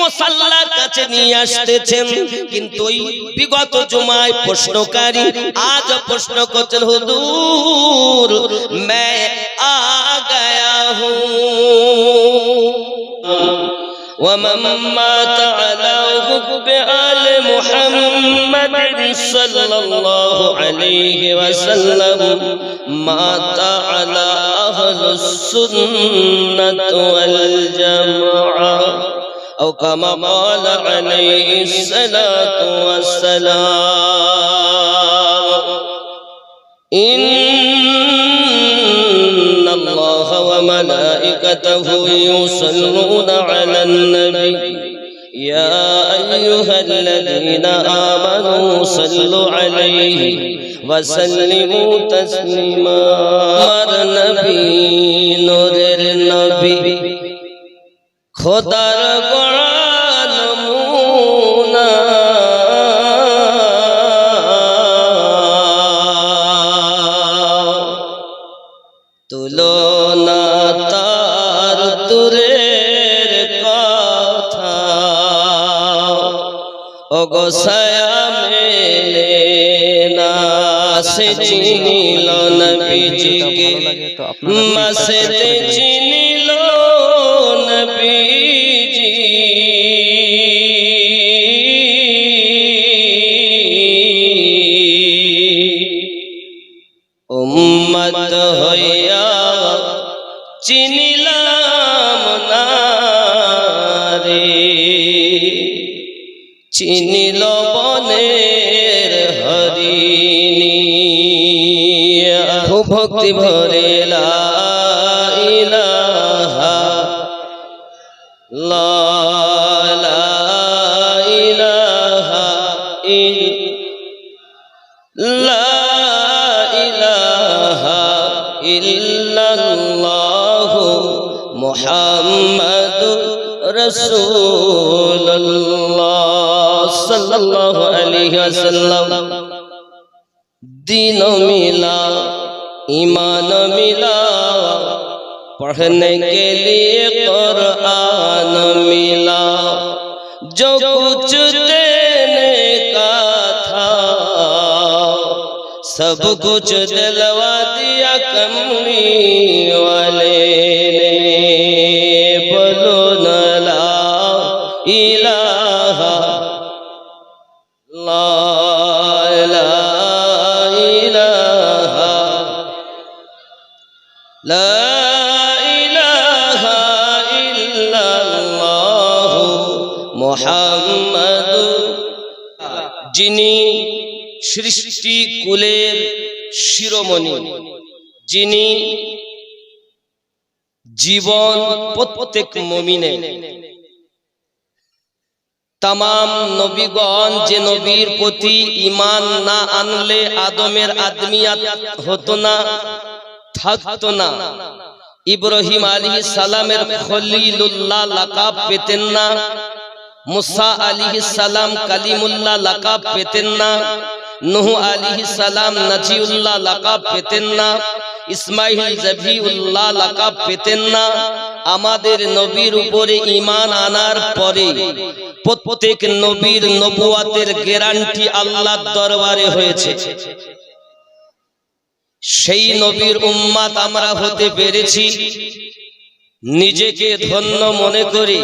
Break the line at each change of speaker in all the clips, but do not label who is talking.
মুসাল্লার কাছে নিয়ে আসতেছেন, কিন্তু ওই বিগত জুমায় প্রশ্নকারী আজ প্রশ্ন করছেন, হুজুর मैं आ गया हूँ ومن مات على حب آل محمد صلى الله عليه وسلم مات على أهل السنة والجماعة أو كما قال عليه الصلاة والسلام إن الله وملائكته يصلون على النبي يا أيها الذين آمنوا صلوا عليه وسلموا تسليما نبي نور النبي خدار قرآن مونا তুলনা তার দূরের কথা ওগো ছায়া মেলে না সে চিনিল নবীজিকে মাসেতে চিনিল নবীজি উম্মত হইয়া চিনিলাম না রে চিনিল বনের হরিণী ভক্তি ভরে লা ইলাহা লা ইলাহা ইল্লাল্লাহু মুহাম্মাদুর রাসূলুল্লাহ সাল্লাল্লাহু আলাইহি ওয়াসাল্লাম दीन मिला ईमान मिला पढ़ने के लिए कुरान मिला जो कुछ देने का था सब कुछ दिलवा दिया कमली वाले ने बोलो न ला इलाहा ला যিনি সৃষ্টি কুলের শিরোমণি, যিনি জীবন প্রত্যেক মুমিনের, तमाम নবীগণ যে নবীর প্রতি ঈমান না আনলে আদমের আদমিয়াত হতো না, থাকতো না। ইব্রাহিম আলাইহিস সালামের খলিলুল্লাহ লাকাব পেতেন না, মুসা আলাইহিস সালাম কালিমুল্লাহ লাকাব পেতেন না, নূহ আলাইহিস সালাম নাজিউল্লাহ লাকাব পেতেন না, ইসমাইল জবিউল্লাহ লাকাব পেতেন না। আমাদের নবীর উপরে ঈমান আনার পরে প্রত্যেক নবীর নবুয়াতের গ্যারান্টি আল্লাহর দরবারে হয়েছে। সেই নবীর উম্মত আমরা হতে পেরেছি। নিজেকে ধন্য মনে করে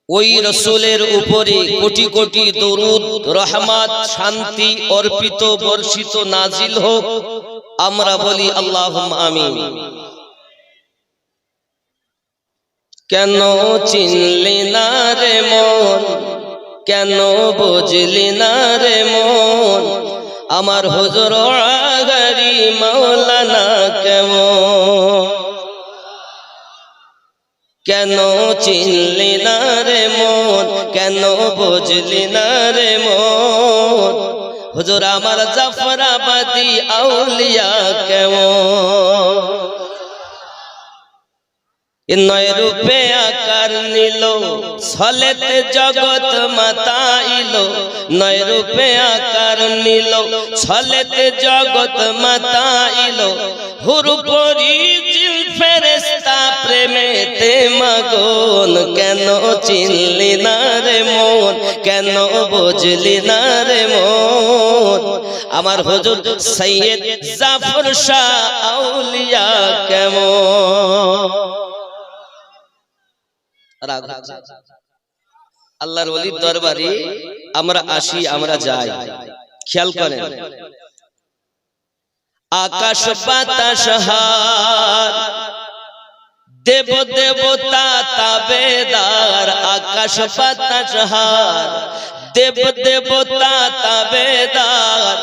ওই রাসূলের উপরে কোটি কোটি দরুদ রহমত শান্তি অর্পিত বর্ষিত নাজিল হোক, আমরা বলি আল্লাহুম্মা আমিন। কেন চিনলি না রে মন, কেন বুঝলি না রে মন, আমার হুজুর আগারি মাওলানা কেমন। কেন চিনলি না রে মন, কেন বুঝলি না রে মন, হুজুর আমার জাফরাবাদী আউলিয়া কেমন। নয় রূপে আকার নিল ছলেতে জগৎ মাতাইল, নয় রূপে আকার নিল ছলেতে জগৎ মাতাইল, হুর পরি জিল ফেরেশতা প্রেমেতে যেতে মাগন কেন চিনলি না রে মন কেন বুঝলি না রে মন আমার হুজুর সৈয়দ জাফর শাহ আউলিয়া কেমন আল্লাহর ওলির দরবারে আমরা আসি আমরা যাই খেয়াল করেন আকাশ বাতাস হার দেব দেবতা তাবেদার আকাশ বাতাস হার দেব দেবতা তাবেদার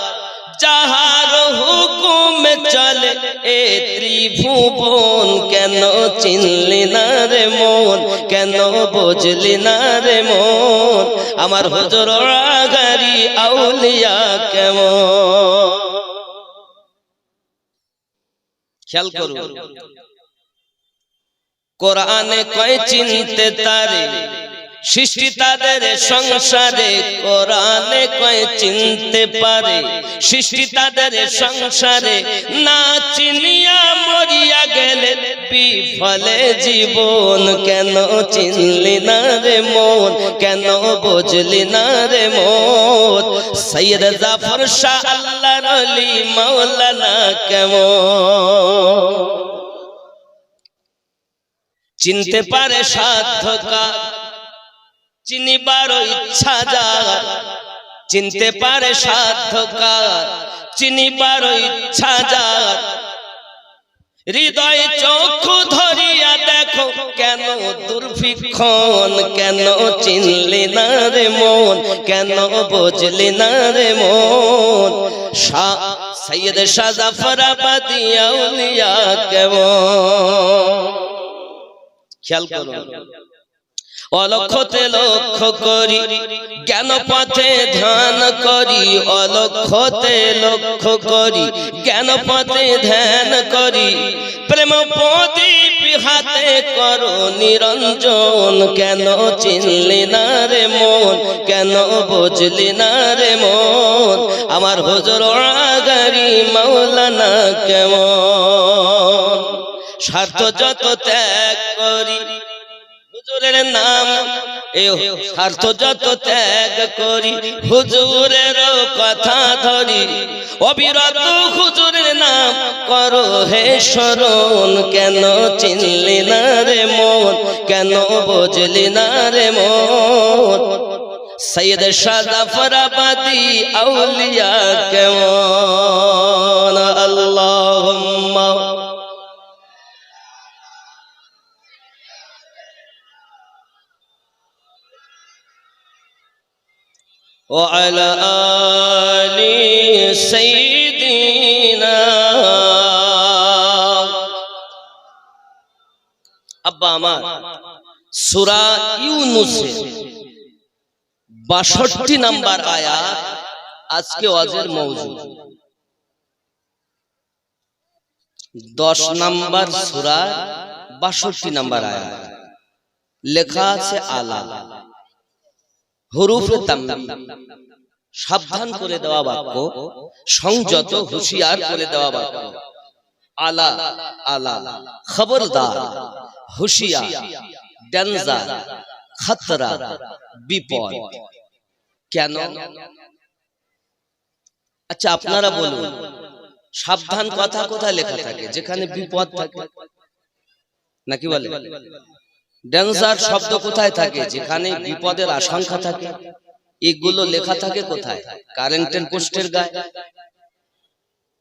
যাহার হুকুমে চলে এ ত্রিভুবন কেন চিনলি না রে মন কেন বুঝলি না রে মন আমার হুজুর আগারি আউলিয়া কেমন খেয়াল করুন কোরআনে কয় চিনতে তারে সৃষ্টি তাদের সংসারে কোরআনে কয় চিনতে পারে সৃষ্টি তাদের সংসারে না চিনিয়া মরিয়া গেলে বিফলে জীবন কেন চিনলি না রে মন কেন বুঝলি না রে মন সৈয়দ জাফর শাহ আল্লাহর ওলি মাওলানা কেমন চিনতে পারে সাধ্যকার চিনিবার ইচ্ছা যার চিনতে পারে সাধ্যকার চিনিবার ইচ্ছা যার হৃদয় চক্ষু ধরিয়া দেখো কেন দুর্ভিক্ষণ কেন চিনলি না রে মন কেন বুঝলি না রে মন সৈয়দ শাহ জাফরাবাদী আউলিয়া কেমন খেয়াল করুন অলক্ষতে লক্ষ্য করি জ্ঞান পথে ধ্যান করি অলক্ষতে লক্ষ্য করি জ্ঞান পথে ধ্যান করি প্রেম প্রদীপ হাতে করো নিরঞ্জন কেন চিনলি না রে মন কেন বুঝলি না রে মন আমার হুজুর আগারি মাওলানা কেমন স্বার্থ যত ত্যাগ করি হুজুরের নাম এ স্বার্থ যত ত্যাগ করি হুজুরের কথা ধরি অবিরত হুজুরের নাম করো হে স্মরণ কেন চিনলি না রে মন কেন বুঝলি না রে মন সৈয়দ শাহ জাফরাবাদী আউলিয়া কেমন আল্লাহুম্মা وعلى آل سيدنا আব্বা আমার সূরা ইউনূসের ৬২ নাম্বার আয়াত আজকে ওয়াজের মওজু ১০ নাম্বার সূরা ৬২ নাম্বার আয়াত লেখা আছে আলা হুরুফে তামবিহ সাবধান করে দেওয়া বাক্য সংযত হুঁশিয়ার করে দেওয়া বাক্য আলা আলা খবরদার হুঁশিয়ার ডেঞ্জার খতরা বিপদ কেন আচ্ছা আপনারা বলুন সাবধান কথা কোথায় লেখা থাকে যেখানে বিপদ থাকে নাকি বলে ডেঞ্জার শব্দ কোথায় থাকে যেখানে বিপদের আশঙ্কা থাকে এগুলো লেখা থাকে কোথায় কারেন্টের পোস্টের গায়ে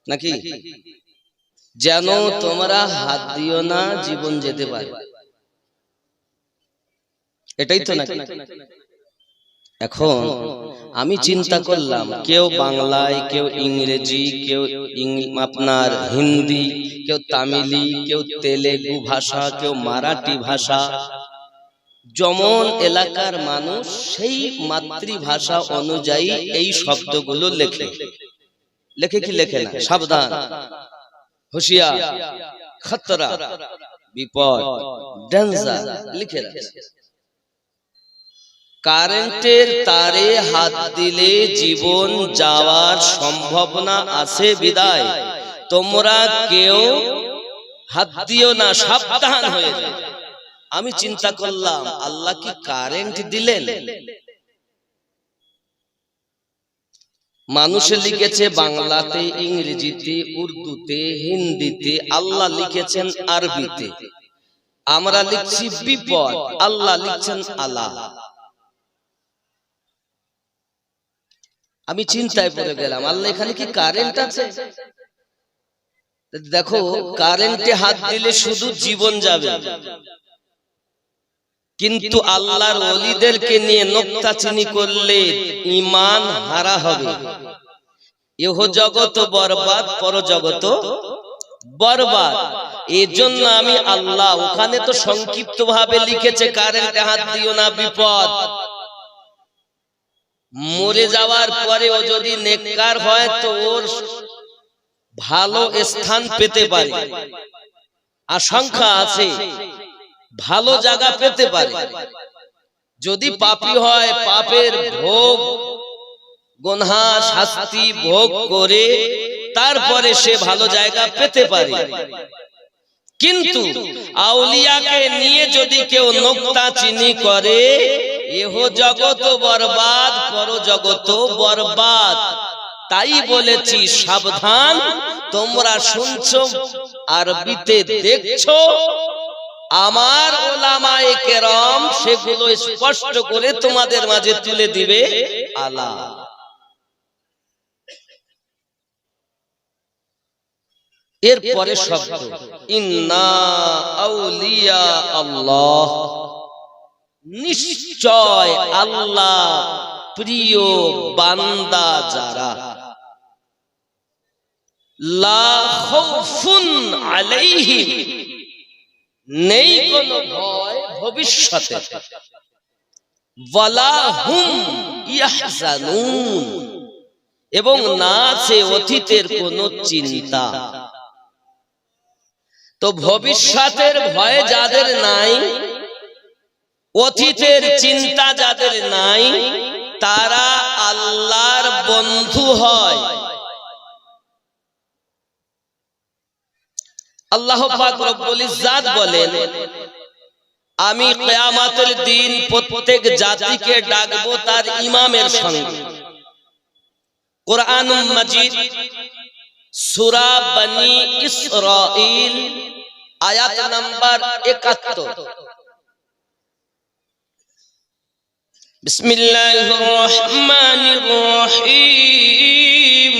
নাকি যেন তোমরা হাত দিও না জীবন যেতে পারে এটাই তো নাকি এখন আমি চিন্তা করলাম কেউ বাংলায় কেউ ইংরেজি কেউ আপনার হিন্দি কেউ তামিলি কেউ তেলেগু ভাষা কেউ মারাঠি ভাষা যেমন এলাকার মানুষ সেই মাতৃভাষা অনুযায়ী এই শব্দগুলো লেখে লেখে কি লেখে না সাবধান হুঁশিয়ার খতরা বিপদ ডেঞ্জার লিখে রাখে কারেন্টের তারে হাত দিলে জীবন যাওয়ার সম্ভাবনা আছে বিদায় তোমরা কেউ হাত দিও না সাবধান হয়ে যাও আমি চিন্তা করলাম আল্লাহ কি কারেন্ট দিলেন? মানুষে লিখেছে বাংলাতে, ইংরেজিতে, উর্দুতে, হিন্দিতে, আল্লাহ লিখেছেন আরবিতে। আমরা লিখছি বিপদ, আল্লাহ লিখছেন আলা। আমি চিন্তায় পড়ে গেলাম, আল্লাহ এখানে কি কারেন্ট আছে? দেখো, কারেন্টে হাত দিলে শুধু জীবন যাবে, কিন্তু আল্লাহর ওলিদেরকে নিয়ে নোক্তাচিনি করলে ঈমান হারা হবে। ইহ জগত বরবাদ, পর জগত বরবাদ। এজন্য আমি আল্লাহ, ওখানে তো সংক্ষিপ্ত ভাবে লিখেছে কারেন্টে হাত দিও না, বিপদ। মরে যাওয়ার পরে ও যদি নেককার হয় তো ওর ভালো স্থান পেতে পারে, আশঙ্কা আছে, ভালো জায়গা পেতে পারে। যদি পাপী হয়, পাপের ভোগ গুনাহ শাস্তি ভোগ করে তারপরে সে ভালো জায়গা পেতে পারে। কিন্তু আউলিয়াকে নিয়ে যদি কেউ নোক্তাচিনি করে, এহ জগত বরবাদ, পর জগত বরবাদ। তাই বলেছি সাবধান, তোমরা শুনছো আরবিতে দেখছো, আমার উলামায়ে কেরাম সেগুলো স্পষ্ট করে তোমাদের মাঝে তুলে দিবে আলা। এরপরে শব্দ ইন্না আউলিয়া আল্লাহ, নিশ্চয় আল্লাহ প্রিয় বান্দা যারা, লা খাউফুন আলাইহিম, নেই কোনো ভয় ভবিষ্যতে, ওয়ালা হুম ইয়াহজানুন, এবং না আছে অতীতের কোনো চিন্তা। তো ভবিষ্যতের ভয় যাদের নাই, অতীতের চিন্তা যাদের নাই, তারা আল্লাহর বন্ধু হয়। আল্লাহ পাক রব্বুল ইজ্জাত বলেন, আমি কিয়ামতের দিন প্রত্যেক জাতিকে ডাকবো তার ইমামের সঙ্গে। কুরআনুল মাজিদ সূরা বনি ইসরাঈল আয়াত নাম্বার 71। বিসমিল্লাহির রহমানির রহিম।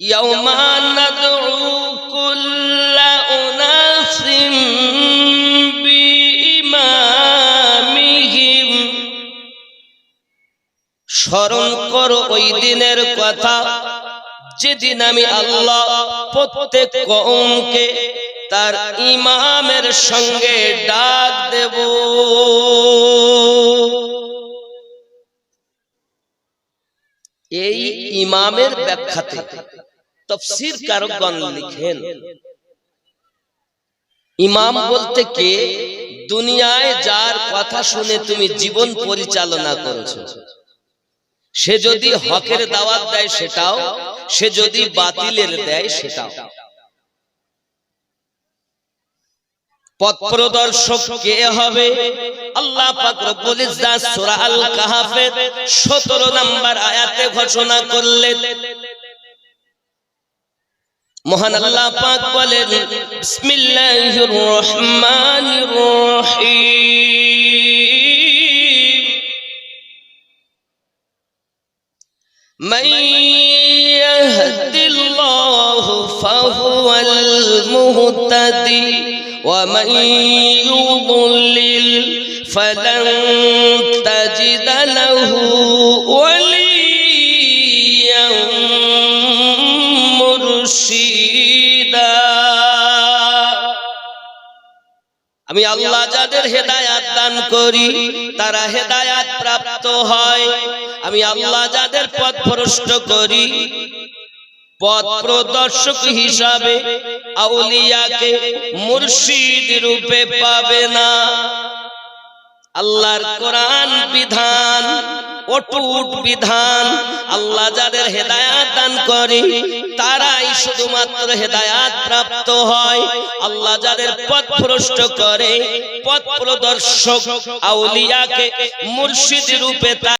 ইয়াওমা নাদউ কুল্লা উনাসিম বিইমামিহিম, স্মরণ করো ওই দিনের কথা যেদিন আমি আল্লাহ প্রত্যেক কওমকে তার ইমামের সঙ্গে ডাক দেব। এই ইমামের ব্যাখ্যাতে তাফসীর কারকগণ লিখেন, ইমাম বলতে কে? দুনিয়ায় যার কথা শুনে তুমি জীবন পরিচালনা করেছো, সে যদি হকের দাওয়াত দেয় সেটাও, সে যদি বাতিলের দেয় সেটাও। পথ প্রদর্শক কে হবে? আল্লাহ পাক রব্বুল ইজ্জাত সূরা আল কাহফের 17 নম্বর আয়াতে ঘোষণা করলেন। মহান আল্লাহ পাক বলেন, বিসমিল্লাহির রহমানির রহিম। মান ইয়াহদিল্লাহু ফাহুয়াল মুহতাদি ওয়া মান ইউদ্লিল ফালান তাজিদা লাহু ওয়ালিয়্যান মুরশিদা। আমি আল্লাহ যাদের হেদায়াত দান করি তারা হেদায়াত প্রাপ্ত হয়, আমি আল্লাহ যাদের পথ ভ্রষ্ট করি পথ প্রদর্শক হিসাবে আউলিয়াকে মুর্শিদ রূপে পাবে না। আল্লাহর কোরআন বিধান অটুট বিধান, আল্লাহ যাদের হেদায়াত দান করে তারাই শুধুমাত্র হেদায়াত প্রাপ্ত হয়। আল্লাহ যাদের পথ ভ্রষ্ট করে, পথ প্রদর্শক আউলিয়াকে মুর্শিদ রূপে